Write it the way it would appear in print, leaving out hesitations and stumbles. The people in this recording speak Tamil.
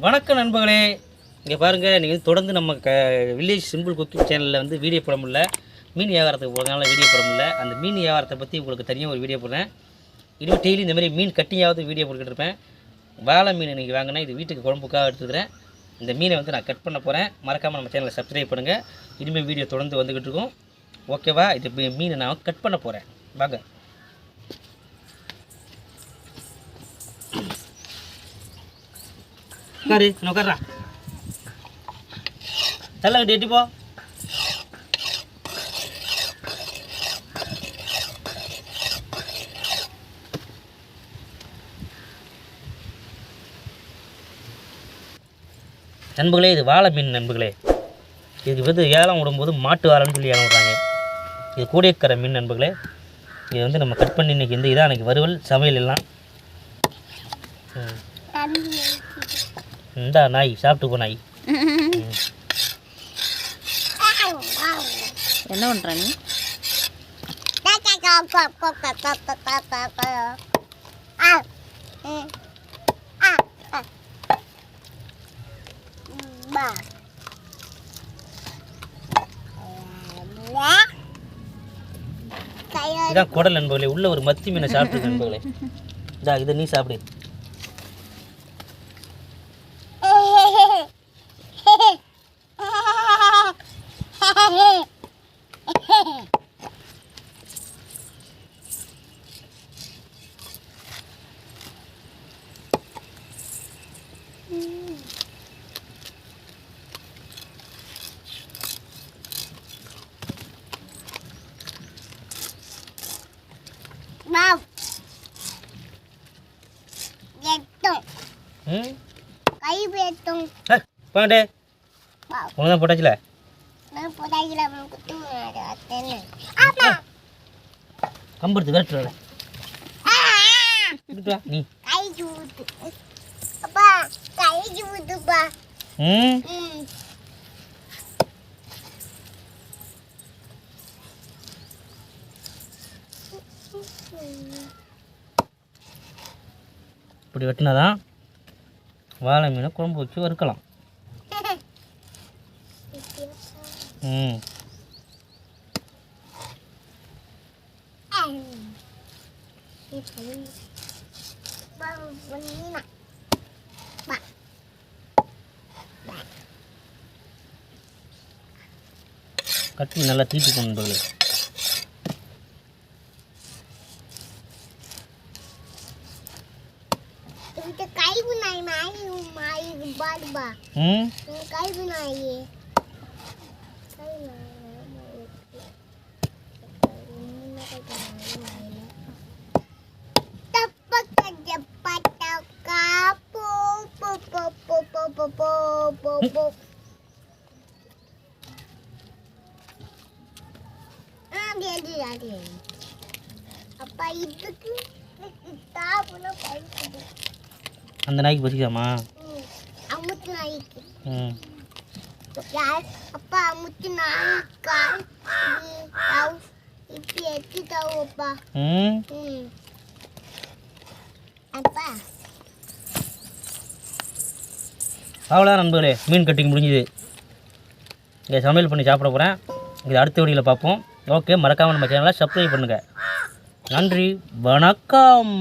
வணக்கம் நண்பர்களே, இங்கே பாருங்கள். நீங்கள் தொடர்ந்து நம்ம வில்லேஜ் சிம்பிள் குக்கிங் சேனலில் வந்து வீடியோ போட முடியல, மீன் வியாபாரத்துக்கு போகிறதுனால வீடியோ போட முடியல. அந்த மீன் வியாபாரத்தை பற்றி உங்களுக்கு தனியாக ஒரு வீடியோ போடுறேன். இன்னும் டெய்லி இந்த மாதிரி மீன் கட்டியாவது வீடியோ போட்டுக்கிட்டு இருப்பேன். வாழை மீன் இன்றைக்கி வாங்கினா இது வீட்டுக்கு குழம்புக்காக எடுத்துக்கிறேன். இந்த மீனை வந்து நான் கட் பண்ண போகிறேன். மறக்காமல் நம்ம சேனலை சப்ஸ்கிரைப் பண்ணுங்கள். இனிமேல் வீடியோ தொடர்ந்து வந்துக்கிட்டு இருக்கும். ஓகேவா? இது மீனை நான் கட் பண்ண போகிறேன். வாங்க. உட்காரு, உட்காரா. தள்ளங்கிட்டு எட்டி போ. நண்பர்களே, இது வாழை மீன் நண்பர்களே. இதுக்கு வந்து ஏலம் விடும்போது மாட்டு வாழைன்னு சொல்லி ஏலம் விடுறாங்க. இது கூடையக்கரை மீன் நண்பர்களே. இது வந்து நம்ம கட் பண்ணி இன்றைக்கி இதான் எனக்கு வறுவல் சமையல் எல்லாம். இந்தா நாய் சாப்பிட்டு போ நாய். என்ன பண்ணுற நீ? இதான் குடல் நண்பர்களே. உள்ள ஒரு மத்தி மீனை சாப்பிட்டு நண்பர்களே. இதா இதை நீ சாப்பிடு. பாண்டே உனதான் போட்டாச்சுல கம்படுத்து விரட்டு நீ. இப்படி வெட்டினாதான் வாழை மீனை குழம்பு வச்சு வறுக்கலாம். கட்டி நல்லா தீட்டிக்கணும் நண்பர்களே. அந்த நாய்க்கு பசிக்காமா? அப்பா அமுத்து நாய்க்கா இப்படி எடுத்துட்டாப்பா. அப்பா அவ்வளோதான் நண்பர்களே, மீன் கட்டிங் முடிஞ்சுது. இங்கே சமையல் பண்ணி சாப்பிட போகிறேன். இது அடுத்த வீடியோவில் பார்ப்போம். ஓகே, மறக்காமல் நம்ம சேனலை சப்ஸ்கிரைப் பண்ணுங்கள். நன்றி, வணக்கம்.